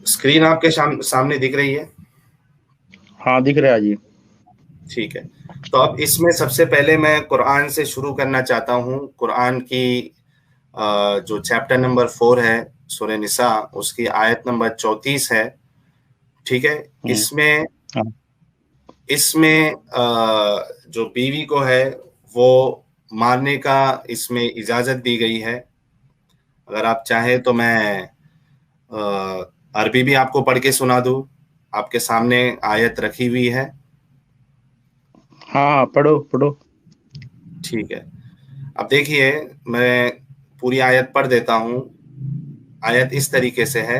Screen आपके सामने दिख रही है? हाँ दिख रहा है जी। ठीक है। तो अब इसमें सबसे पहले मैं कुरान से शुरू करना चाहता हूँ। कुरान की जो चैप्टर नंबर 4 है, सूरह निसा, उसकी आयत नंबर 34 है। ठीक है। हम्म। इसमें हाँ। इसमें जो बीवी को है वो मारने का इसमें इजाजत दी गई है। अगर आप चाहें तो मैं अरबी भी आपको पढ़ के सुना दूं। आपके सामने आयत रखी हुई है। हाँ पढ़ो पढ़ो। ठीक है। अब देखिए, मैं पूरी आयत पढ़ देता हूँ। आयत इस तरीके से है।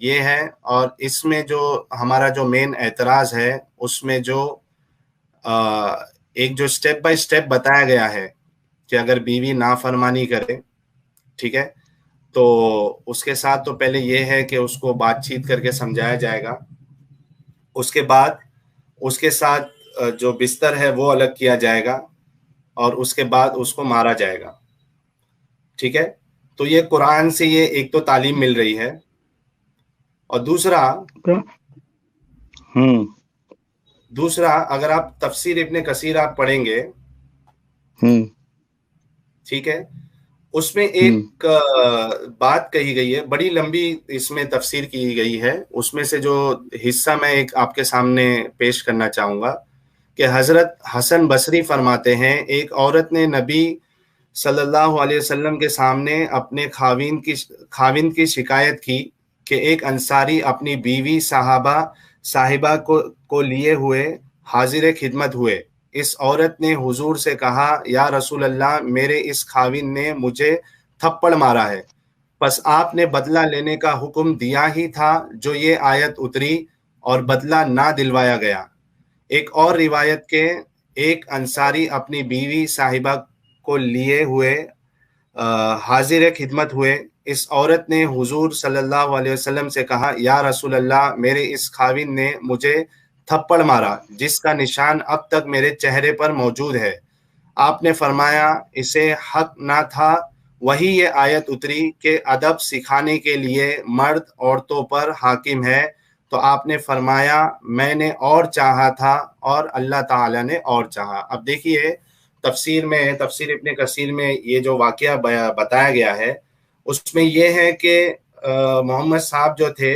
ये है। और इसमें जो हमारा जो मेन एतराज है, उसमें जो एक जो स्टेप बाय स्टेप बताया गया है कि अगर बीवी नाफरमानी करे, ठीक है, तो उसके साथ तो पहले ये है कि उसको बातचीत करके समझाया जाएगा। उसके बाद उसके साथ जो बिस्तर है वो अलग किया जाएगा, और उसके बाद उसको मारा जाएगा। ठीक है। तो ये कुरान से ये एक तो तालीम मिल रही है। और दूसरा, क्या? हम्म। दूसरा अगर आप तफसीर इब्ने कसीर आप पढ़ेंगे, हम्म। ठीक है, उसमें हम्म। एक बात कही गई है, बड़ी लंबी इसमें तफसीर की गई है। उसमें से जो हिस्सा मैं एक आपके सामने पेश करना चाहूंगा कि हजरत हसन बसरी फरमाते हैं, एक औरत ने नबी सल्लल्लाहु अलैहि वसल्लम के सामने अपने खाविंद की शिकायत की कि एक अंसारी अपनी बीवी साहिबा को लिए हुए हाजिर खिदमत हुए। इस औरत ने हुजूर से कहा, या रसूल अल्लाह, मेरे इस खाविन ने मुझे थप्पड़ मारा है। बस आपने बदला लेने का हुक्म दिया ही था जो ये आयत उतरी, और बदला ना दिलवाया गया। एक और रिवायत के एक अंसारी अपनी बीवी साहिबा को लिए हुए हाजिर खिदमत हुए। इस औरत ने हुजूर सल्लल्लाहु अलैहि वसल्लम से कहा, या रसूल अल्लाह, मेरे इस खाविन ने मुझे थप्पड़ मारा जिसका निशान अब तक मेरे चेहरे पर मौजूद है। आपने फरमाया इसे हक ना था। वही ये आयत उतरी कि अदब सिखाने के लिए मर्द औरतों पर हाकिम है। तो आपने फरमाया, मैंने और चाहा था और अल्लाह ताला ने और चाहा। अब देखिए, तफसीर इब्ने कसीर में ये जो वाकया बताया गया है, उसमें ये है कि मोहम्मद साहब जो थे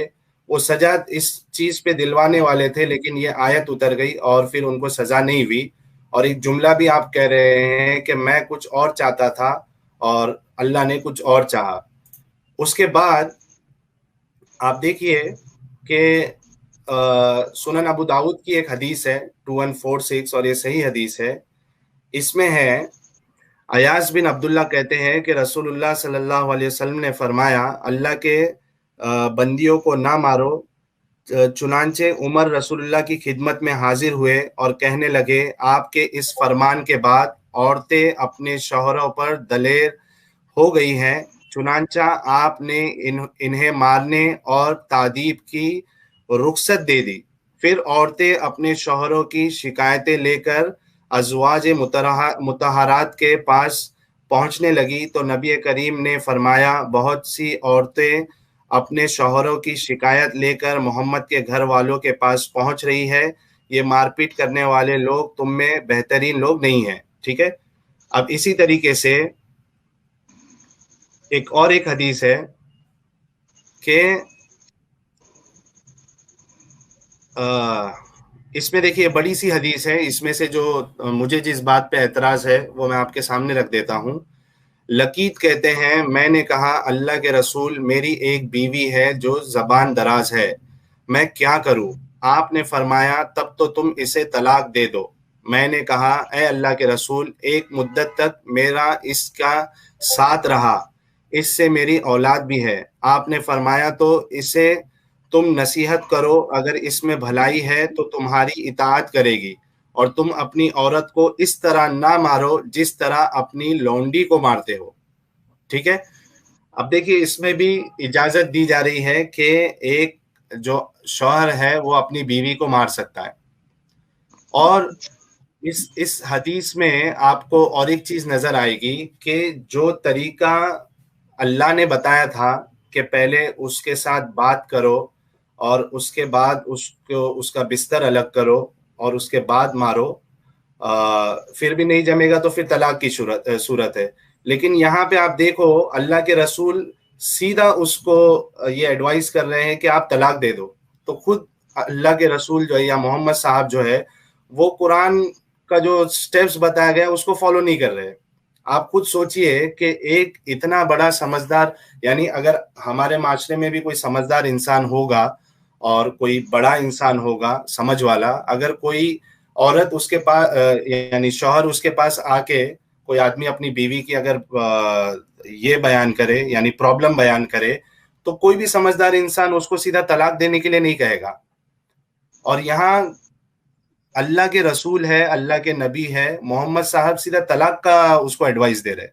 वो सजा इस चीज पे दिलवाने वाले थे, लेकिन ये आयत उतर गई और फिर उनको सजा नहीं हुई। और एक जुमला भी आप कह रहे हैं कि मैं कुछ और चाहता था और अल्लाह ने कुछ और चाहा। उसके बाद आप देखिए कि सुनन अबू दाऊद की एक हदीस है 2146, और ये सही हदीस है। इसमें है, अयास बिन अब्दुल्ला कहते हैं कि रसूलुल्लाह सल्लल्लाहु अलैहि वसल्लम ने फरमाया, अल्लाह के बंदियों को ना मारो। चुनांचे उमर रसूलुल्लाह की खिदमत में हाजिर हुए और कहने लगे, आपके इस फरमान के बाद औरतें अपने शौहरों पर दलेर हो गई हैं। चुनांचा आपने इन्हें मारने और तादीब की रुखसत दे दी। फिर औरतें अपने शौहरों की शिकायतें लेकर अज़वाज मुतहरात के पास पहुंचने लगी, तो नबी करीम ने फरमाया, बहुत सी औरतें अपने शौहरों की शिकायत लेकर मोहम्मद के घर वालों के पास पहुंच रही है। ये मारपीट करने वाले लोग तुम में बेहतरीन लोग नहीं हैं। ठीक है। अब इसी तरीके से एक हदीस है कि इसमें देखिए, बड़ी सी हदीस है। इसमें से जो मुझे जिस बात पे एतराज है वो मैं आपके सामने रख देता हूँ। लकीत कहते हैं, मैंने कहा, अल्लाह के रसूल, मेरी एक बीवी है जो जबान दराज है, मैं क्या करूं? आपने फरमाया तब तो तुम इसे तलाक दे दो। मैंने कहा, ए अल्लाह के रसूल, एक मुद्दत तक मेरा इसका साथ रहा, इससे मेरी औलाद भी है। आपने फरमाया तो इसे तुम नसीहत करो, अगर इसमें भलाई है तो तुम्हारी इताअत करेगी, और तुम अपनी औरत को इस तरह ना मारो जिस तरह अपनी लौंडी को मारते हो। ठीक है। अब देखिए, इसमें भी इजाजत दी जा रही है कि एक जो शौहर है वो अपनी बीवी को मार सकता है। और इस हदीस में आपको और एक चीज नजर आएगी कि जो तरीका अल्लाह ने बताया था कि पहले उसके साथ बात करो और उसके बाद उसको उसका बिस्तर अलग करो और उसके बाद मारो, फिर भी नहीं जमेगा तो फिर तलाक की सूरत है। लेकिन यहाँ पे आप देखो, अल्लाह के रसूल सीधा उसको ये एडवाइस कर रहे हैं कि आप तलाक दे दो। तो खुद अल्लाह के रसूल जो है या मोहम्मद साहब जो है, वो कुरान का जो स्टेप्स बताया गया उसको फॉलो नहीं कर रहे। आप खुद सोचिए कि एक इतना बड़ा समझदार, यानी अगर हमारे माशरे में भी कोई समझदार इंसान होगा और कोई बड़ा इंसान होगा समझ वाला, अगर कोई औरत उसके पास यानी शौहर उसके पास आके, कोई आदमी अपनी बीवी की अगर ये बयान करे यानी प्रॉब्लम बयान करे, तो कोई भी समझदार इंसान उसको सीधा तलाक देने के लिए नहीं कहेगा। और यहाँ अल्लाह के रसूल है, अल्लाह के नबी है, मोहम्मद साहब सीधा तलाक का उसको एडवाइस दे रहे।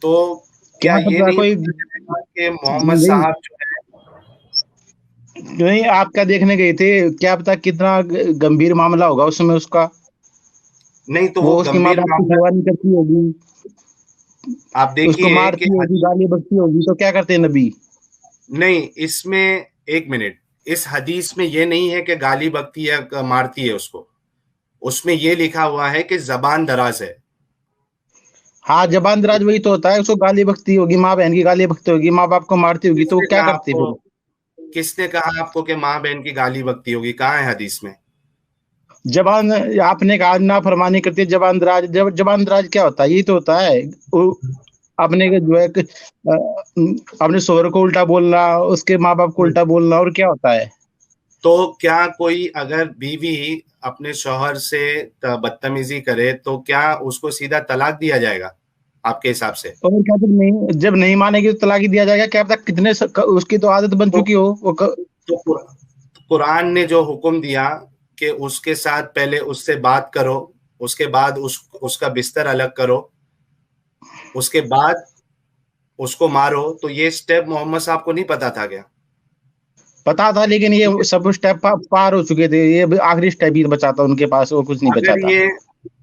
तो क्या क्या ये पता नहीं कोई कि मोहम्मद नहीं, साहब जो है, नहीं आप क्या देखने गए थे, क्या पता कितना गंभीर मामला होगा उसमें उसका। नहीं तो वो वो उसके माँ गंभीर बाप की मामला, सेवा नहीं करती होगी, आप उसको देखिए कि मारती होगी, गाली बकती होगी, तो क्या करते हैं नबी। नहीं, इसमें एक मिनट, इस हदीस में ये नहीं है कि गाली बकती है मारती है उसको। उसमें ये लिखा हुआ है कि जबान दराज है। हाँ जबान दराज वही तो होता है, उसको गाली बकती होगी, माँ बहन की गाली बकती होगी, माँ बाप को मारती होगी, तो वो किसने क्या कहा करते आपको, फिर। किसने कहा आपको कि माँ बहन की गाली बकती होगी? कहाँ है हदीस में? जबान, आपने कहा ना फरमानी करती है जबान दराज, जब जबान दराज क्या होता है, यही तो होता है अपने के जो है अपने शोहर को उल्टा बोलना, उसके माँ बाप को उल्टा बोलना, और क्या होता है। तो क्या कोई अगर बीवी अपने शौहर से बदतमीजी करे तो क्या उसको सीधा तलाक दिया जाएगा आपके हिसाब से? और क्या, जब नहीं मानेगी तो तलाक ही दिया जाएगा, क्या पता कितने उसकी तो आदत बन तो, चुकी हो वो तो कुरान ने जो हुक्म दिया कि उसके साथ पहले उससे बात करो, उसके बाद उसका बिस्तर अलग करो, उसके बाद उसको मारो, तो ये स्टेप मोहम्मद साहब को नहीं पता था क्या? पता था, लेकिन ये सब स्टेप पार हो चुके थे, ये आखिरी स्टेप ही बचा था उनके पास, और कुछ नहीं बचा अगर था। ये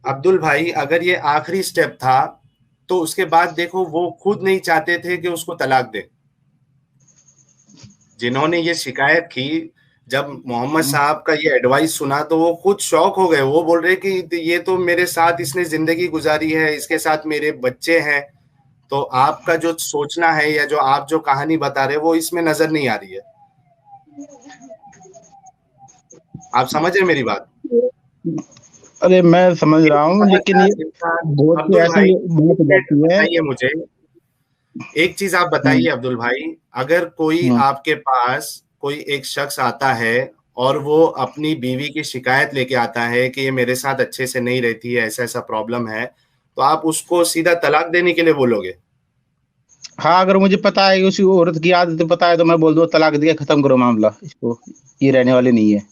अब्दुल भाई, अगर ये आखिरी स्टेप था तो उसके बाद देखो वो खुद नहीं चाहते थे कि उसको तलाक दे। जिन्होंने ये शिकायत की, जब मोहम्मद साहब का ये एडवाइस सुना तो वो खुद शॉक हो गए। वो बोल रहे कि ये तो मेरे साथ इसने जिंदगी गुजारी है, इसके साथ मेरे बच्चे हैं, तो आपका जो सोचना है या जो आप जो कहानी बता रहे वो इसमें नजर नहीं आ रही है। आप समझ रहे मेरी बात? अरे मैं समझ रहा हूँ, लेकिन ये बहुत सी अब्दुल ऐसी भाई, बात हो जाती है। बताइए मुझे एक चीज, आप बताइए हम्म, अब्दुल भाई, अगर कोई हम्म, आपके पास कोई एक शख्स आता है और वो अपनी बीवी की शिकायत लेके आता है कि ये मेरे साथ अच्छे से नहीं रहती है, ऐसा ऐसा प्रॉब्लम है, तो आप उसको सीधा तलाक देने के लिए बोलोगे? हाँ अगर मुझे पता है कि उसी औरत की आदत पता है, तो मैं बोल दूँ तलाक दिया, खत्म करो मामला, इसको ये रहने वाली नहीं है।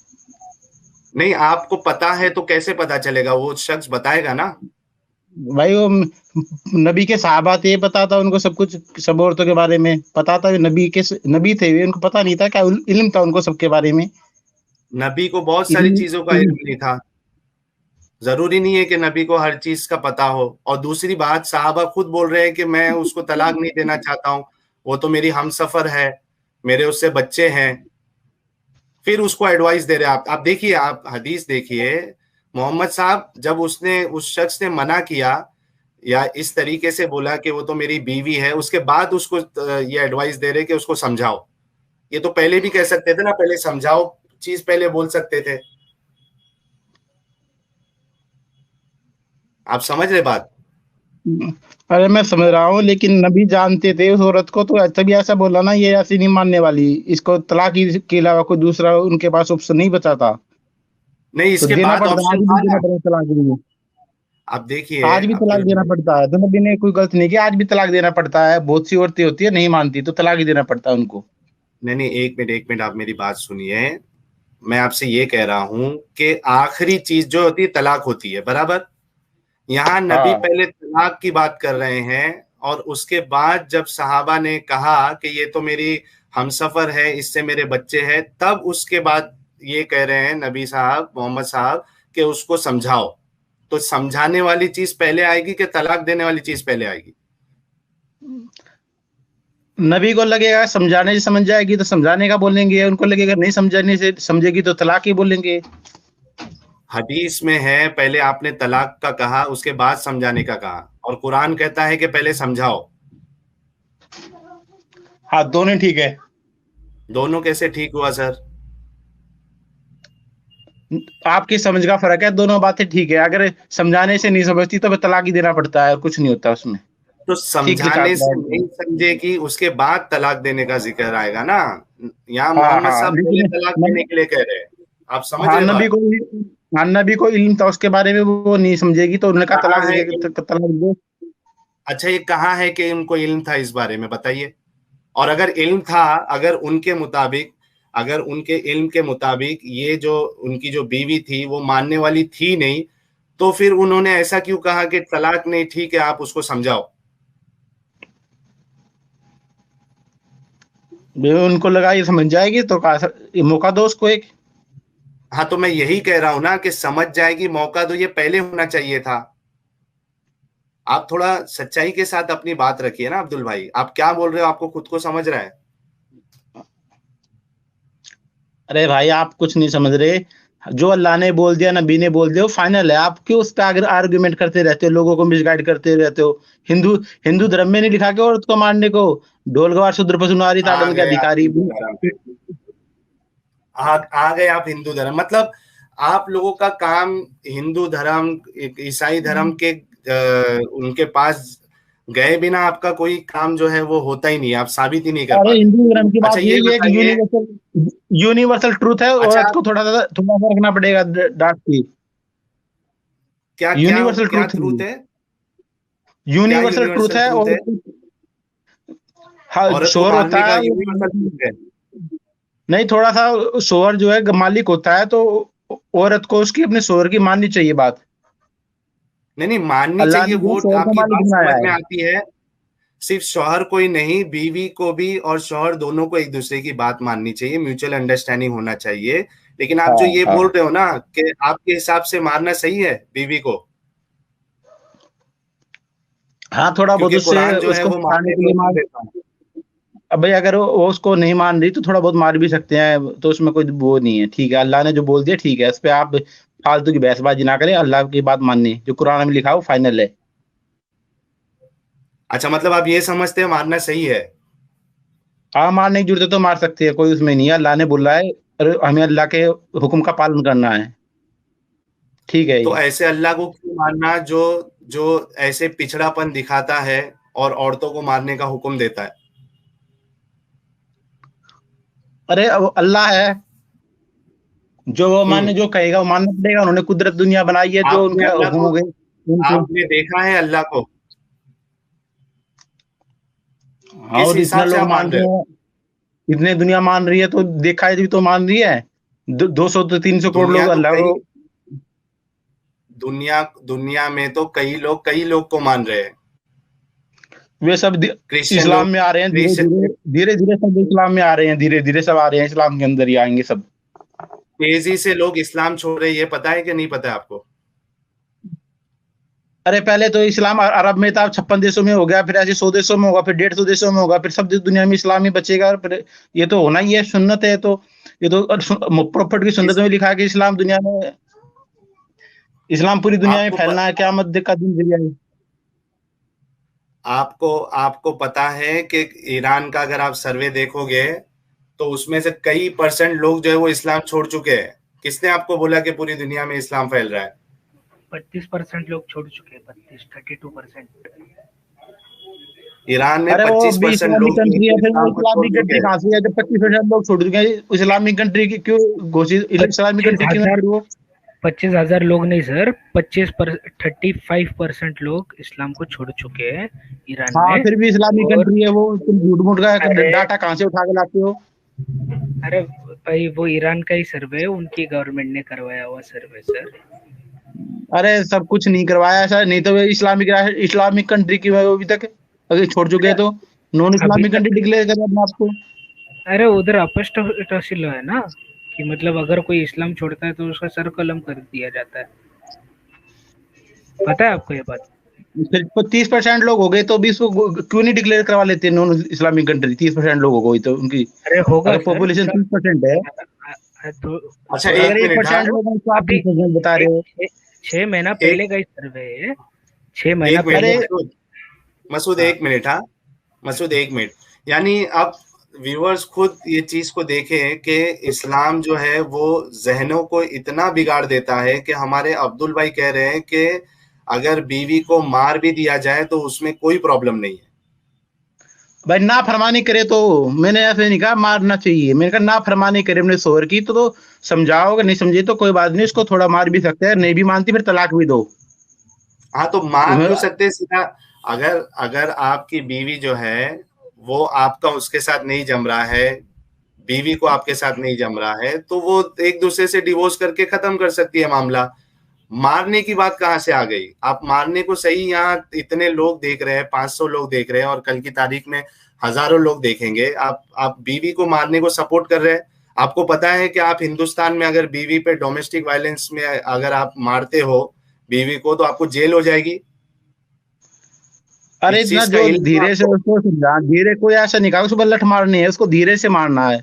नहीं, आपको पता है तो कैसे पता चलेगा? वो शख्स बताएगा ना। भाई वो नबी के साहबा थे, पता था उनको सब कुछ, सब औरतों के बारे में पता था, नबी थे वे, उनको पता नहीं था क्या, इल्म था उनको सबके बारे में। नबी को बहुत सारी इल्म, चीजों का इल्म नहीं था। जरूरी नहीं है कि नबी को हर चीज का पता हो। और दूसरी बात, साहबा खुद बोल रहे हैं कि मैं उसको तलाक नहीं देना चाहता हूँ, वो तो मेरी हमसफर है, मेरे उससे बच्चे हैं, फिर उसको एडवाइस दे रहे हैं। आप देखिए, आप हदीस देखिए, मोहम्मद साहब जब उसने उस शख्स ने मना किया या इस तरीके से बोला कि वो तो मेरी बीवी है, उसके बाद उसको ये एडवाइस दे रहे कि उसको समझाओ। ये तो पहले भी कह सकते थे ना, पहले समझाओ चीज पहले बोल सकते थे। आप समझ रहे बात? अरे मैं समझ रहा हूँ, लेकिन नबी जानते थे उस औरत को, तो तभी ऐसा बोला ना, ये ऐसी नहीं मानने वाली, इसको तलाक के अलावा कोई दूसरा उनके पास ऑप्शन नहीं बचा था। नहीं, तो इसके देना बाद पड़ता, आज ऑप्शन भी था देना ना। पड़ेगा तलाक के लिए। अब देखिए आज भी तलाक अब्दुल देना भाई, पड़ता है, तो नबी ने कोई गलती नहीं किया, आज भी तलाक देना पड़ता है। बहुत सी औरतें होती है नहीं मानती, तो तलाक ही देना पड़ता है उनको। नहीं नहीं, एक मिनट एक मिनट, आप मेरी बात सुनिए। मैं आपसे ये कह रहा हूं कि आखिरी चीज जो होती है तलाक होती है, बराबर। यहाँ नबी हाँ पहले तलाक की बात कर रहे हैं, और उसके बाद जब सहाबा ने कहा कि ये तो मेरी हमसफर है, इससे मेरे बच्चे हैं, तब उसके बाद ये कह रहे हैं नबी साहब, मोहम्मद साहब, कि उसको समझाओ। तो समझाने वाली चीज पहले आएगी कि तलाक देने वाली चीज पहले आएगी? नबी को लगेगा समझाने से समझ जाएगी तो समझाने का बोलेंगे, उनको लगेगा नहीं समझाने से समझेगी तो तलाक ही बोलेंगे। हदीस में है पहले आपने तलाक का कहा, उसके बाद समझाने का कहा, और कुरान कहता है कि पहले समझाओ। हाँ दोनों ठीक है। दोनों कैसे ठीक हुआ सर? आपकी समझ का फर्क है, दोनों बातें ठीक है। अगर समझाने से नहीं समझती तो फिर तलाक ही देना पड़ता है, और कुछ नहीं होता उसमें। तो ठीक समझाने काट रहा से है। नहीं समझेगी, उसके बाद तलाक देने का जिक्र आएगा ना। यहाँ हाँ मोहम्मद हाँ साहब पहले लेकिन तलाक देने के लिए कह रहे हैं। आप समझ हाँ रहे नबी बात? को, हाँ नबी को इल्म था उसके बारे में, वो नहीं समझेगी तो उन्होंने कहा कहाँ तलाक है तलाक दो। अच्छा, ये कहाँ है कि उनको इल्म था इस बारे में, बताइए। और अगर इल्म था, अगर उनके मुताबिक, अगर उनके इल्म के मुताबिक ये जो उनकी जो बीवी थी वो मानने वाली थी नहीं, तो फिर उन्होंने ऐसा क्यों कहा कि तलाक नहीं, ठीक है आप उसको समझाओ? उनको लगा ये समझ जाएगी तो कहा ये मौका दो उसको एक। हाँ, तो मैं यही कह रहा हूं ना कि समझ जाएगी, मौका दो, ये पहले होना चाहिए था। आप थोड़ा सच्चाई के साथ अपनी बात रखिए ना अब्दुल भाई, आप क्या बोल रहे हो आपको खुद को समझ रहा है? अरे भाई आप कुछ नहीं समझ रहे। जो अल्लाह ने बोल दिया, नबी ने बोल दिया, वो फाइनल है। आप क्यों उस पर अगर आर्ग्यूमेंट करते रहते हो, लोगों को मिसगाइड करते रहते हो? हिंदू हिंदू धर्म में नहीं लिखा के औरत को मारने को? ढोल गवार शूद्र पशु नारी आ ताड़न के गए आप अधिकारी। हिंदू धर्म पे, आ गए आप हिंदू धर्म, मतलब आप लोगों का काम हिंदू धर्म, ईसाई धर्म के उनके पास गए बिना आपका कोई काम जो है वो होता ही नहीं है, आप साबित ही नहीं कर अरे पाते। हिंदू धर्म की अच्छा बात ये यही है कि बताइए, यूनिवर्सल यूनिवर्सल ट्रूथ है, अच्छा औरत को थोड़ा सा रखना पड़ेगा डांट की। क्या क्या यूनिवर्सल क्या ट्रूथ है, ट्रूथ है? क्या यूनिवर्सल ट्रूथ यूनिवर्सल है। ट्रूथ और है? हाँ औरत को शोर होता मारने का है, यूनिवर्सल ट्रूथ है? नहीं थोड़ा सा शोहर जो है मालिक होता है, तो औरत को उसकी अपने शोहर की माननी चाहिए बात। नहीं नहीं, माननी अल्लाह चाहिए, ने जो वो शोहर को आपकी मालिक बात समझ बनाया में है। आती है। सिर्फ शौहर को ही नहीं, बीवी को भी और शौहर दोनों को एक दूसरे की बात माननी चाहिए, म्यूचुअल अंडरस्टैंडिंग होना चाहिए। लेकिन आप जो हाँ ये बोल हाँ रहे हो ना कि आपके हिसाब से मारना सही है बीवी को, हाँ थोड़ा बहुत क्योंकि उससे कुरान जो है उसको वो सिखाने मारने के का लिए हुक्म मार। देता है। अब भाई अगर वो उसको नहीं मान रही तो थोड़ा बहुत मार भी सकते हैं, तो उसमें कोई वो नहीं है। ठीक है, अल्लाह ने जो बोल दिया ठीक है, इस पे आप फालतू की बहसबाजी ना करें। अल्लाह की बात माननी, जो कुरान में लिखा है वो फाइनल है। अच्छा, मतलब आप ये समझते हैं मारना सही है? हाँ मारने की जरूरत है तो मार सकते हैं, कोई उसमें नहीं है। अल्लाह ने बोला है और हमें अल्लाह के हुक्म का पालन करना है। ठीक है तो ये। ऐसे अल्लाह को क्यों मारना जो जो ऐसे पिछड़ापन दिखाता है और औरतों को मारने का हुक्म देता है? अरे अब अल्लाह है, जो वो माने, हम्म। जो कहेगा वो मानना पड़ेगा। उन्होंने कुदरत दुनिया बनाई है, जो आपने उनके अल्लाह हुक्म को, हो गए उनके। आपने देखा है अल्लाह को? हाँ किस और इतने हिसाब से लोग आप मान मान रहे रहे हो? हैं, इतने दुनिया मान रही है तो देखा है, भी तो मान रही है। 200 तो 300 करोड़ दुनिया लोग तो अल्लाह कई, को। दुनिया दुनिया में तो कई लोग को मान रहे हैं। वे सब क्रिश्चियन इस्लाम लोग, में आ रहे हैं, धीरे धीरे क्रिश्चियन धीरे धीरे सब इस्लाम में आ रहे हैं, धीरे धीरे सब आ रहे हैं इस्लाम के अंदर ही आएंगे सब। तेजी से लोग इस्लाम छोड़ रहे हैं, ये पता है कि नहीं पता है आपको? अरे पहले तो इस्लाम अरब में था, 56 देशों में हो गया, फिर ऐसे 100 देशों में होगा, फिर 150 देशों में होगा, फिर सब दुनिया में इस्लाम ही बचेगा। फिर ये तो होना ही है, सुन्नत है। तो ये तो प्रॉफिट की सुन्नत इस में लिखा है कि इस्लाम दुनिया में, इस्लाम पूरी दुनिया में आपको फैलना है, क़यामत का दिन जरिया है। आपको आपको पता है कि ईरान का अगर आप सर्वे देखोगे तो उसमें से कई परसेंट लोग जो है वो इस्लाम छोड़ चुके हैं। किसने आपको बोला कि पूरी दुनिया में इस्लाम फैल रहा है? 32% लोग छोड़ चुके हैं, 32% ईरान में अरे वो भी 25% इस्लामिक लोग कंट्री है, फिर वो इस्लाम को छोड़ इस्लामिक चुके कंट्री हैं। कहाँ से है जब 25% लोग छोड़ चुके हैं? इस्लामिक कंट्री की क्यों घोषित, इस्लामिक कंट्री क्यों है फिर वो? 25,000 लोग नहीं सर, 35% लोग इस्लाम को छोड़ चुके हैं ईरान हाँ में। फिर भी इस्लामिक और कंट्री है वो, तुम झूठ मूठ का अरे डाटा कहाँ से उठा के लाते हो? अरे भाई, वो ईरान का ही सर्वे है, उनकी गवर्नमेंट ने करवाया हुआ सर्वे सर। अरे सब कुछ नहीं करवाया ऐसा, नहीं तो इस्लामिक कंट्री की वो अभी तक, अगर छोड़ चुके हैं तो नॉन अभी इस्लामिक कंट्री तक डिक्लेयर करें अपने आप को। अरे उधर अपोस्टेसी लॉ है ना, कि मतलब अगर कोई इस्लाम छोड़ता है तो उसका सर कलम कर दिया जाता है। पता है आपको ये बात? फिर 30% लोग हो गए तो भी इसको क्यों नहीं डिक्लेयर करवा लेते नॉन इस्लामिक कंट्री? 30% लोग हो गई तो उनकी, अरे होगा अगर सर, पॉपुलेशन 30% है, तो अच्छा थोड़ा एक अगर मिनट, हाँ 1% लोग हैं तो आप अभी 30% बता रहे हो। 6 महीना एक पहले का ही सर्वे है, 6 महीना एक मिनट पहले अरे का। मसूद, मसूद हाँ, एक मिनट, हाँ मसूद एक मिनट। यानी अब व्यूअर्स खुद ये चीज को देखें कि इस्लाम जो है वो जहनों को इतना बिगाड़ देता है कि हमारे अब्दुल भाई कह रहे हैं कि अगर बीवी को मार भी दिया जाए तो उसमें कोई प्रॉब्लम नहीं है। भाई ना फरमानी करे तो, मैंने ऐसे नहीं कहा मारना चाहिए, मैंने कहा ना फरमानी करे अपने शोहर की तो समझाओ, अगर नहीं समझे तो कोई बात नहीं, उसको थोड़ा मार भी सकते हैं, नहीं भी मानती फिर तलाक भी दो। हाँ तो मार उसमें क्यों सकते हैं सीधा। अगर अगर आपकी बीवी जो है वो आपका उसके साथ नहीं जम रहा है, बीवी को आपके साथ नहीं जम रहा है, तो वो एक दूसरे से डिवोर्स करके खत्म कर सकती है मामला। मारने की बात कहाँ से आ गई? आप मारने को सही, यहाँ इतने लोग देख रहे हैं, 500 लोग देख रहे हैं और कल की तारीख में हजारों लोग देखेंगे। आप बीवी को मारने को सपोर्ट कर रहे हैं। आपको पता है कि आप हिंदुस्तान में अगर बीवी पे डोमेस्टिक वायलेंस में अगर आप मारते हो बीवी को तो आपको जेल हो जाएगी। अरे इस इतना चीज का जो इल्म है धीरे से आपको? उसको समझा, धीरे, कोई ऐसा नहीं कहा उसको लठ मारनी है, उसको धीरे से मारना है।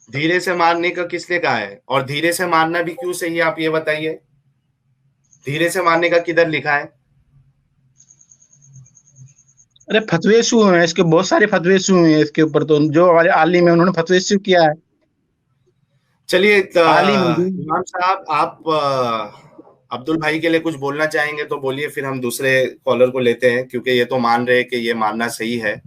धीरे से मारने का किसने कहा है? और धीरे से मारना भी क्यों सही है आप ये बताइए? धीरे से मारने का किधर लिखा है? अरे फतवे इशू हैं इसके, बहुत सारे फतवे इशू हैं इसके ऊपर, तो जो हमारे आलिम है उन्होंने फतवे इशू किया है। चलिए आलिम है जो, इमाम साहब, आप अब्दुल भाई के लिए कुछ बोलना चाहेंगे तो बोलिए, फिर हम दूसरे कॉलर को लेते हैं, क्योंकि ये तो मान रहे हैं कि ये मानना सही है।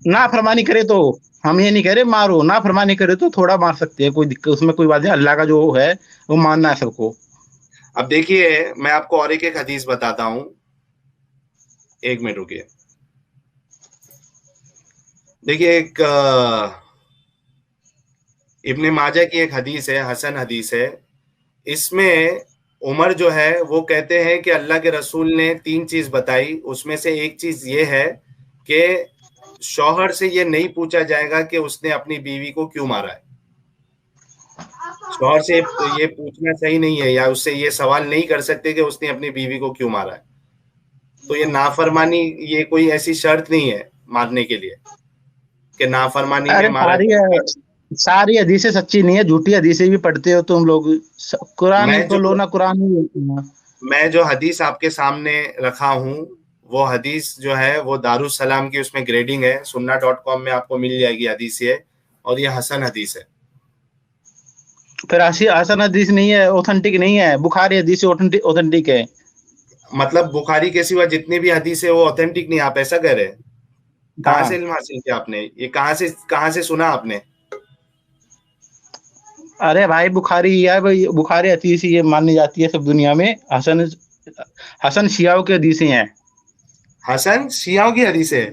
ना फरमानी करे तो, हम ये नहीं कह रहे मारो, ना फरमानी करे तो थोड़ा मार सकते हैं, कोई दिक्कत उसमें कोई बात नहीं, अल्लाह का जो है वो मानना है सबको। अब देखिए, मैं आपको और एक हदीस बताता हूँ, एक मिनट रुकिए। देखिए, एक इब्ने माजा की एक हदीस है, हसन हदीस है। इसमें उमर जो है वो कहते हैं कि अल्लाह के रसूल ने 3 चीज बताई, उसमें से एक चीज ये है कि शौहर से ये नहीं पूछा जाएगा कि उसने अपनी बीवी को क्यों मारा है। शौहर से ये पूछना सही नहीं है, या उससे ये सवाल नहीं कर सकते कि उसने अपनी बीवी को क्यों मारा है। तो ये नाफरमानी, ये कोई ऐसी शर्त नहीं है मारने के लिए कि नाफरमानी में अरे मारा जाएगा। सारी हदीसें सच्ची नहीं है, झूठी हदीसें भी पढ़ते हो तुम लोग। कुरान मैं को जो लो ना, कुरान ही। मैं जो हदीस आपके सामने रखा हूँ, वो हदीस जो है वो दारुस सलाम की उसमें ग्रेडिंग है, सुन्ना.com में आपको मिल जाएगी हदीस ये, और ये हसन हदीस है। फिर हसन हदीस नहीं है, ऑथेंटिक नहीं है, बुखारी हदीस ऑथेंटिक है। मतलब बुखारी के सिवा जितनी भी हदीस है वो ऑथेंटिक नहीं, आप ऐसा कह रहे हैं? कहाँ से हाँ, इल्म हासिल किया आपने? ये कहाँ से सुना आपने? अरे भाई बुखारी है भाई, बुखारी हदीस ये मानी जाती है सब दुनिया में। हसन हसन शियाओं की हदीसें हैं। हसन शियाओं की हदीस है?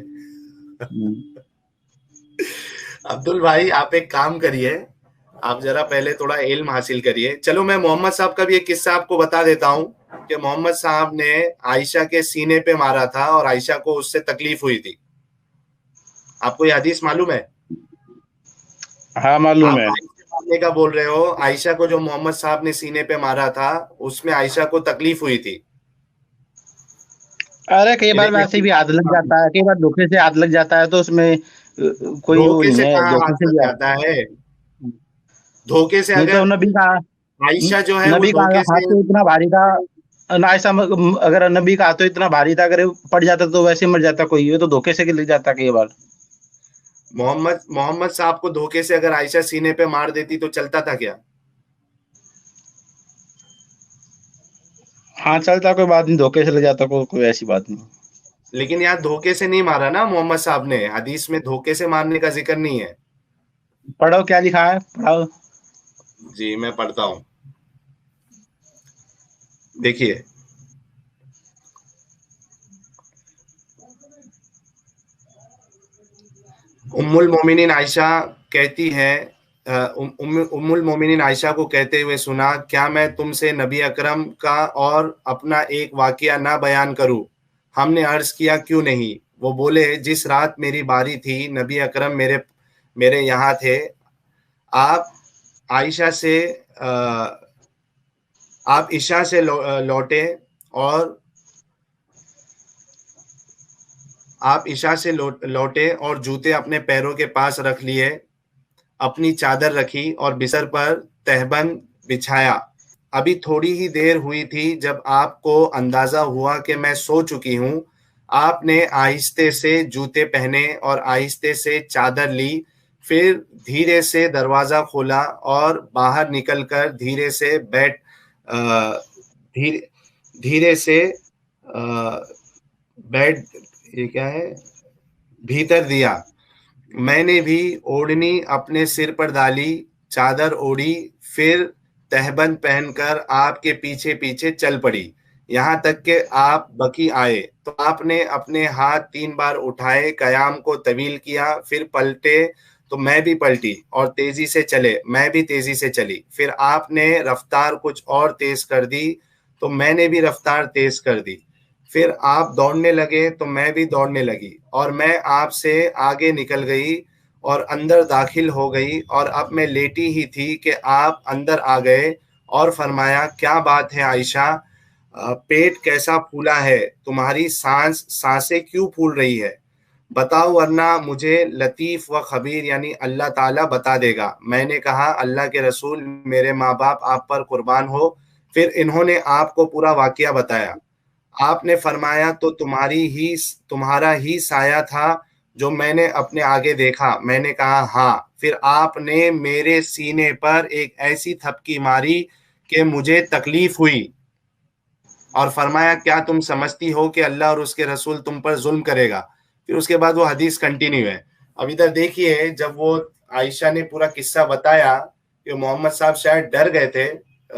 अब्दुल भाई, आप एक काम करिए, आप जरा पहले थोड़ा इल्म हासिल करिए। चलो, मैं मोहम्मद साहब का भी एक किस्सा आपको बता देता हूँ कि मोहम्मद साहब ने आयशा के सीने पे मारा था और आयशा को उससे तकलीफ हुई थी। आपको ये हदीस मालूम है? हाँ मालूम आप है। आयशा मारने का बोल रहे हो, आयशा को जो मोहम्मद साहब ने सीने पे मारा था उसमें आयशा को तकलीफ हुई थी। अरे कई ये बार देखिए, वैसे भी हाथ लग जाता है, कई बार धोखे से हाथ लग जाता है, तो उसमें कोई वो धोखे नहीं से है, कहाँ धोखे हाथ से लग भी जाता है? धोखे से नहीं तो अगर आयशा जो है वो नबी का धोखे हाथ से, तो इतना भारी था ना, ऐसा अगर नबी का हाथ तो इतना भारी था, अगर पड़ जाता तो वैसे मर जाता कोई, ये तो धोखे से लग जाता कई बार। मोहम्मद मोहम्मद साहब को धोखे से अगर आयशा सीने पे मार देती तो चलता था क्या? हाँ चलता, कोई बात नहीं, धोखे से ले जाता, कोई ऐसी बात नहीं। लेकिन यहाँ धोखे से नहीं मारा ना मोहम्मद साहब ने, हदीस में धोखे से मारने का जिक्र नहीं है। पढ़ो क्या लिखा है, पढ़ाओ। जी मैं पढ़ता हूं, देखिए। उम्मुल मोमिनीन आयशा कहती है, उम्मुल मोमिनीन आयशा को कहते हुए सुना, क्या मैं तुमसे नबी अकरम का और अपना एक वाकया ना बयान करूं? हमने अर्ज किया क्यों नहीं? वो बोले, जिस रात मेरी बारी थी नबी अकरम मेरे मेरे यहाँ थे। आप आयशा से आप ईशा से लौटे और आप ईशा से लौटे और जूते अपने पैरों के पास रख लिए, अपनी चादर रखी और बिस्तर पर तहबंद बिछाया। अभी थोड़ी ही देर हुई थी जब आपको अंदाजा हुआ कि मैं सो चुकी हूँ। आपने आहिस्ते से जूते पहने और आहिस्ते से चादर ली, फिर धीरे से दरवाजा खोला और बाहर निकलकर धीरे से धीरे धीरे से बेड, ये क्या है, भीतर दिया। मैंने भी ओढ़नी अपने सिर पर डाली, चादर ओढ़ी, फिर तहबंद पहनकर आपके पीछे पीछे चल पड़ी, यहाँ तक कि आप बकी आए। तो आपने अपने हाथ 3 बार उठाए, कयाम को तवील किया, फिर पलटे तो मैं भी पलटी और तेजी से चले, मैं भी तेजी से चली। फिर आपने रफ्तार कुछ और तेज कर दी तो मैंने भी रफ्तार तेज कर दी। फिर आप दौड़ने लगे तो मैं भी दौड़ने लगी और मैं आपसे आगे निकल गई और अंदर दाखिल हो गई, और अब मैं लेटी ही थी कि आप अंदर आ गए और फरमाया, क्या बात है आयशा, पेट कैसा फूला है, तुम्हारी सांसें क्यों फूल रही है? बताओ वरना मुझे लतीफ व खबीर यानी अल्लाह ताला बता देगा। मैंने कहा, अल्लाह के रसूल, मेरे माँ बाप आप पर कुर्बान हो। फिर इन्होंने आपको पूरा वाकया बताया। आपने फरमाया, तो तुम्हारा ही साया था जो मैंने अपने आगे देखा। मैंने कहा हाँ। फिर आपने मेरे सीने पर एक ऐसी थपकी मारी कि मुझे तकलीफ हुई और फरमाया, क्या तुम समझती हो कि अल्लाह और उसके रसूल तुम पर जुल्म करेगा? फिर उसके बाद वो हदीस कंटिन्यू है। अब इधर देखिए, जब वो आयशा ने पूरा किस्सा बताया कि मोहम्मद साहब शायद डर गए थे,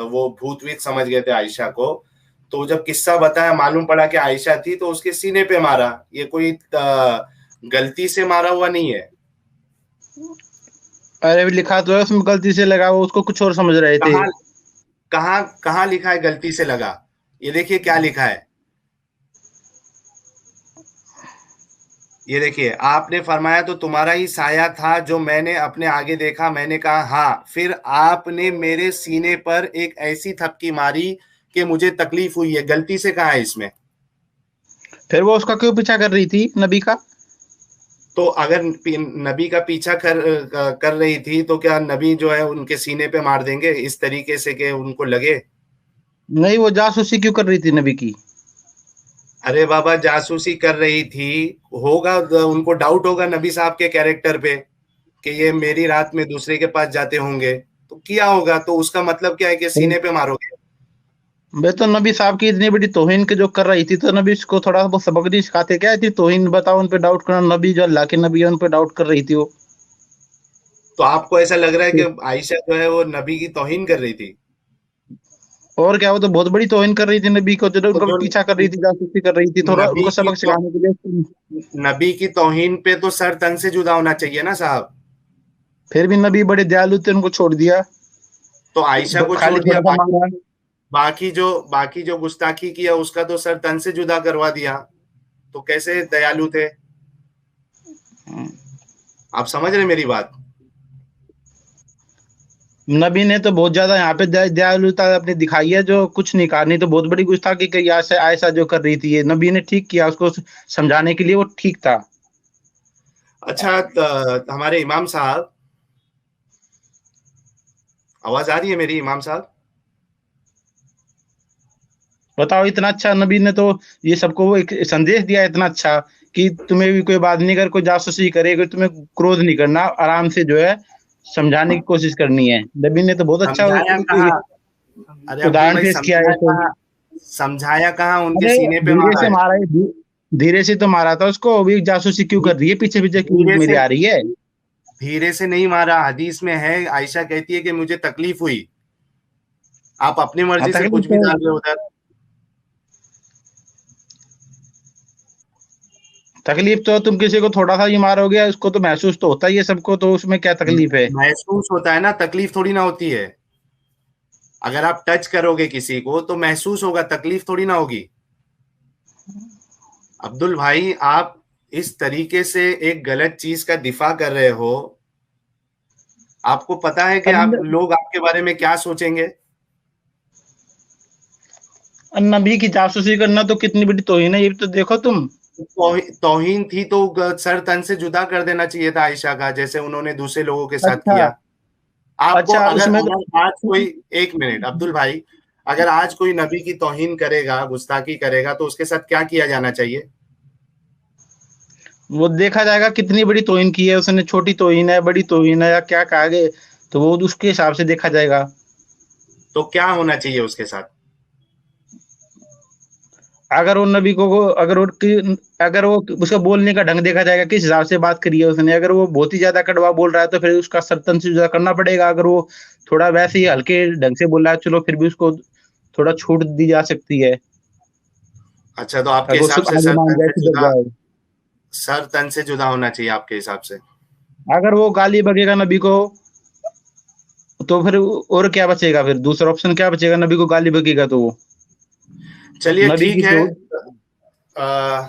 वो भूतवीत समझ गए थे आयशा को। तो जब किस्सा बताया, मालूम पड़ा कि आयशा थी, तो उसके सीने पे मारा। ये कोई गलती से मारा हुआ नहीं है। अरे लिखा तो है उसमें, गलती से लगा, वो उसको कुछ और समझ रहे थे। कहाँ कहाँ कहाँ लिखा है गलती से लगा? ये देखिए क्या लिखा है, ये देखिए। आपने फरमाया, तो तुम्हारा ही साया था जो मैंने अपने आगे देखा। मैंने कहा हाँ। फिर आपने मेरे सीने पर एक ऐसी थपकी मारी कि मुझे तकलीफ हुई है। गलती से कहा है इसमें? फिर वो उसका क्यों पीछा कर रही थी, नबी का? तो अगर नबी का पीछा कर रही थी तो क्या नबी जो है उनके सीने पे मार देंगे इस तरीके से कि उनको लगे? नहीं, वो जासूसी क्यों कर रही थी नबी की? अरे बाबा, जासूसी कर रही थी, होगा उनको डाउट होगा नबी साहब के कैरेक्टर पे कि ये मेरी रात में दूसरे के पास जाते होंगे, तो किया होगा। तो उसका मतलब क्या है कि सीने पे मारोगे? वे तो नबी साहब की इतनी बड़ी तौहीन के जो कर रही थी, तो नबी इसको थोड़ा बहुत सबक नहीं सिखाते क्या? इतनी तौहीन बताओ, उन पे डाउट करना, नबी जो अल्लाह के नबी है उन पे डाउट कर रही थी वो। तो आपको ऐसा लग रहा है कि आयशा जो है वो नबी की तौहीन कर रही थी? और क्या, वो तो बहुत बड़ी तौहीन कर रही थी नबी को, जो तो उनका जो पीछा कर रही थी, जासूसी कर रही थी, थोड़ा नबी उनको की सबक तो सिखाने के लिए। नबी की तौहीन पे तो सर तन से जुदा होना चाहिए ना साहब। फिर भी नबी बड़े दयालु थे, उनको छोड़ दिया, तो आयशा को खाली छोड़ दिया, थोड़ा सा मारा। बाकी जो गुस्ताखी किया उसका तो सर तन से जुदा करवा दिया। तो कैसे दयालु थे? आप समझ रहे मेरी बात? नबी ने तो बहुत ज्यादा यहाँ पे दयालुता अपनी दिखाई है, जो कुछ नहीं कहा, नहीं तो बहुत बड़ी गुस्ताखी करी आयशा जो कर रही थी। ये नबी ने ठीक किया, उसको समझाने के लिए वो ठीक था। अच्छा, हमारे इमाम साहब, आवाज आ रही है मेरी इमाम साहब? बताओ, इतना अच्छा नबी ने तो ये सबको वो एक संदेश दिया इतना अच्छा, कि तुम्हें भी कोई बात नहीं, कर कोई जासूसी करे, कोई तुम्हें क्रोध नहीं करना, आराम से जो है समझाने की कोशिश करनी है। नबी ने तो बहुत अच्छा समझाया कहा? अरे अब्दुल उदाहरण भाई, पेश किया है समझाया इसको। कहा? समझाया कहाँ, उनके अरे सीने पे धीरे मारा से है। मारा है, धीरे से तो मारा था उसको, अभी जासूसी क्यों कर रही है, पीछे पीछे क्यों धीरे मेरी से, आ रही है? धीरे से नहीं मारा, हदीस में है, आयशा कहती है कि मुझे तकलीफ हुई। आप अपनी हाँ मर्जी से तकलीफ कुछ भी तो, डाल रहे हो उधर। तकलीफ तो तुम किसी को थोड़ा सा ही मारोगे, उसको तो महसूस तो होता ही है सबको, तो उसमें क्या तकलीफ है? महसूस होता है ना, तकलीफ थोड़ी ना होती है। अगर आप टच करोगे किसी को तो महसूस होगा, तकलीफ थोड़ी ना होगी। अब्दुल भाई, आप इस तरीके से एक गलत चीज का दिफा कर रहे हो। आपको पता है कि आप, लोग आपके बारे में क्या सोचेंगे? नबी की जासूसी करना तो कितनी बड़ी तौहीन है, ये भी तो देखो तुम। तौहीन थी तो सर तन से जुदा कर देना चाहिए था आयशा का, जैसे उन्होंने दूसरे लोगों के साथ अच्छा, किया। आपको अच्छा अगर उसमें तो, अगर आज कोई, एक मिनट अब्दुल भाई, अगर आज कोई नबी की तौहीन करेगा, गुस्ताखी करेगा, तो उसके साथ क्या किया जाना चाहिए? वो देखा जाएगा कितनी बड़ी तौहीन की है उसने, छोटी तौहीन है, बड़ी तौहीन है, या क्या कहा गए, तो वो उसके हिसाब से देखा जाएगा। तो क्या होना चाहिए उसके साथ? अगर वो नबी को अगर वो उसका बोलने का ढंग देखा जाएगा, किस हिसाब से बात करी है उसने, अगर वो बहुत ही ज्यादा कड़वा बोल रहा है तो फिर उसका सर्तन से जुदा करना पड़ेगा। अगर वो थोड़ा वैसे ही हल्के ढंग से बोल रहा है, चलो फिर भी उसको थोड़ा छूट दी जा सकती है, अच्छा, तो आपके अगर वो हिसाब से आगे सर मान तन जाए, से सुधर जुदा, जाए। सर तन से जुदा होना चाहिए आपके हिसाब से? अगर वो गाली बकेगा नबी को, तो फिर और क्या बचेगा, फिर दूसरा ऑप्शन क्या बचेगा, नबी को गाली बकेगा तो वो चलिए नबी ठीक की है। तो,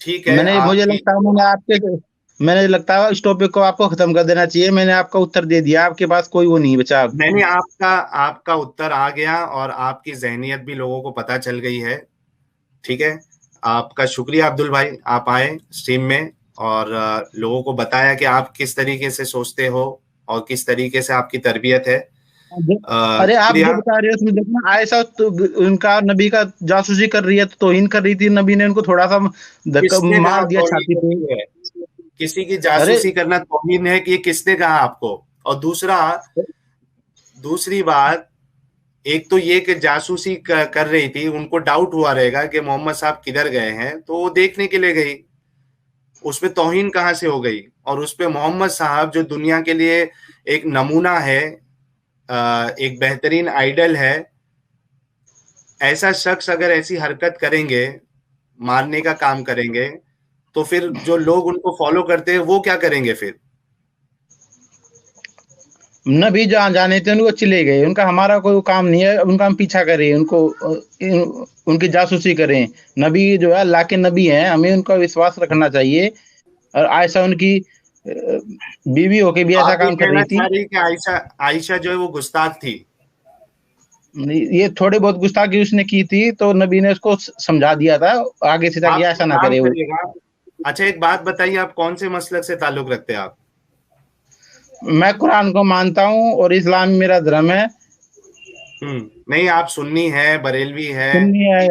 ठीक है मुझे आपकी। लगता है मैंने लगता है इस टॉपिक को आपको खत्म कर देना चाहिए। मैंने आपका उत्तर दे दिया, आपके पास कोई वो नहीं बचा अब। मैंने आपका आपका उत्तर आ गया, और आपकी जहनियत भी लोगों को पता चल गई है। ठीक है, आपका शुक्रिया अब्दुल भाई, आप आए स्ट्रीम में और लोगों को बताया कि आप किस तरीके से सोचते हो और किस तरीके से आपकी तरबियत है। अरे आप जो शुक्रिया। बता रहे हो उसमें देखना, आयशा तो उनका नबी का जासूसी कर रही है, तो तौहीन कर रही थी, नबी ने उनको थोड़ा सा धक्का किसने कहा मार दिया तौहीन छाती पे। करती है? किसी की अरे जासूसी करना तौहीन है कि ये किसने कहा आपको? और दूसरा, दूसरी बात, एक तो ये कि जासूसी कर रही थी, उनको डाउट हुआ रहेगा कि मोहम्मद साहब किधर गए हैं, तो वो देखने के लिए गई। उसमें तौहीन कहाँ से हो गई? और उस पे मोहम्मद साहब जो दुनिया के लिए एक नमूना है, एक बेहतरीन आइडल है, ऐसा शख्स अगर ऐसी हरकत करेंगे, मारने का काम करेंगे, तो फिर जो लोग उनको फॉलो करते हैं वो क्या करेंगे फिर? नबी जहाँ जाने थे उनको चले गए, उनका हमारा कोई काम नहीं है, उनका हम पीछा करें, उनको उनकी जासूसी करें। नबी जो है अल्लाह के नबी हैं, हमें उनका विश्वास रखना चाहिए। और आयशा उनकी बीवी होके भी ऐसा आप ये काम कर कहना रही थी। चाह रही कि आयशा, आयशा जो है वो गुस्ताख थी? ये थोड़े बहुत गुस्ताखी उसने की थी, तो नबी ने उसको समझा दिया था आगे से, ताकि आप ऐसा ना काम करे वो। करिएगा। अच्छा, एक बात बताइए, आप कौन से मसलक से ताल्लुक रखते हैं आप? मैं कुरान को मानता हूँ और इस्लाम मेरा धर्म है। नहीं, आप सुन्नी है, बरेलवी है? सुन्नी है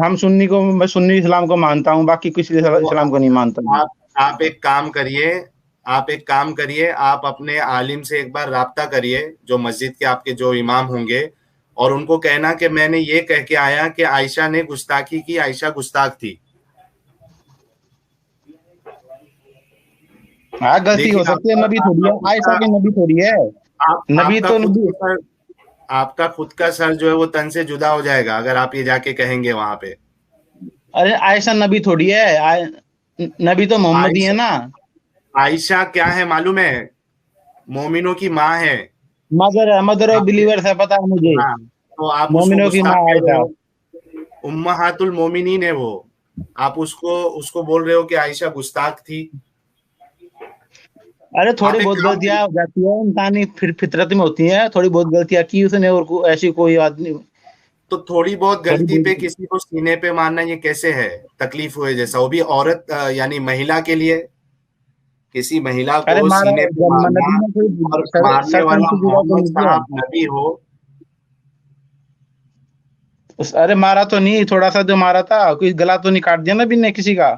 हम सुन्नी को, मैं सुन्नी इस्लाम को मानता हूँ, बाकी किसी तो इस्लाम को नहीं मानता हूँ। आप एक काम करिए, आप एक काम करिए, आप अपने आलिम से एक बार राब्ता करिए, जो मस्जिद के आपके जो इमाम होंगे, और उनको कहना कि मैंने ये कह के आया कि आयशा ने गुस्ताखी की, आयशा गुस्ताख थी। हाँ गलती देखिए हो सकती है, आपका नबी थोड़ी आपका है, खुद आयशा का, की नबी थोड़ी है। नबी आपका तो खुद नबी, का सर, आपका खुद का सर जो है वो तन से जुदा हो जाएगा अगर आप ये जाके कहेंगे वहां पे। अरे आयशा नबी थोड़ी है, नबी तो मोहम्मद ही है आयशा, ना। आयशा क्या है मालूम है? मोमिनों की माँ है। मदर ऑफ आपने, बिलीवर्स है, पता है मुझे। हाँ, तो आप उसको मोमिनों की गुस्ताख माँ कह रहे आयशा। हो? उम्महातुल मोमिनीन है वो। आप उसको उसको बोल रहे हो कि आयशा गुस्ताख थी। अरे थोड़ी आप एक बहुत काम गलतियां करिए, हो जाती है, इंसानी फिर फितरत में होती है, थोड़ी बहुत गलतियां की उसने, और ऐसी कोई आदमी, तो थोड़ी बहुत थोड़ी गलती पे बहुत। किसी को सीने पे मारना ये कैसे है? तकलीफ हुए जैसा, वो भी औरत, यानी महिला के लिए, किसी महिला अरे को मारा, सीने पे जब मारना, नबी ने कोई और मारने सरपंच वाला से जुड़ा तो मोहम्मद नहीं किया। साहब नबी हो। अरे मारा तो नहीं, थोड़ा सा जो मारा था, कोई गला तो नहीं काट दिया नबी ने किसी का?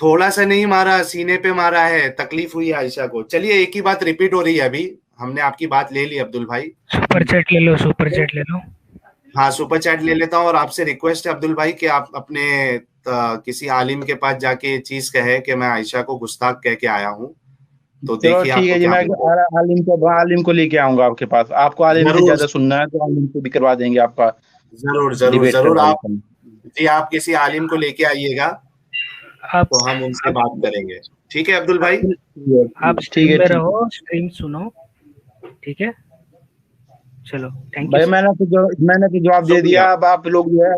थोड़ा सा नहीं मारा, सीने पे मारा है, तकलीफ हुई है आयशा को। चलिए, एक ही बात रिपीट हो रही है अभी, हमने आपकी बात ले ली अब्दुल भाई। सुपर चैट ले लो, सुपर चैट ले लो। हाँ, सुपर चैट ले लेता हूँ। और आपसे रिक्वेस्ट है अब्दुल भाई कि आप अपने किसी आलिम के पास जाके ये चीज कहे कि मैं आयशा को गुस्ताख कह के आया हूँ, तो चलो देखिए ठीक आपको है जी, क्या मैं मिलता आलिम को लेके आऊंगा आपके पास। आपको है। आलिम से जरूर ज्यादा सुनना है तो आलिम को भी करवा देंगे आपका जरूर जरूर डिबेट जरूर। करवा आप देंगे। जी, आप किसी आलिम को लेके आइएगा आप तो हम उनसे आप बात करेंगे। ठीक है अब्दुल भाई? आप ठीक स्ट्रीम है में ठीक है रहो, स्ट्रीम सुनो, ठीक है। चलो, थैंक यू भाई, सर। मैंने तो जवाब दे दिया। शुक्रिया अब आप लोग जो है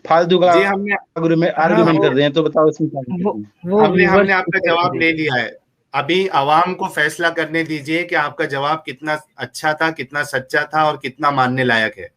फालतू का जी। हमने हाँ, आर्गुमेंट कर रहे हैं, तो बताओ इसमें क्या वो दिक्कत है? वो हमने हमने व्यूवर्स आपका जवाब ले लिया है। अभी आवाम को फैसला करने दीजिए कि आपका जवाब कितना अच्छा था, कितना सच्चा था और कितना मानने लायक है।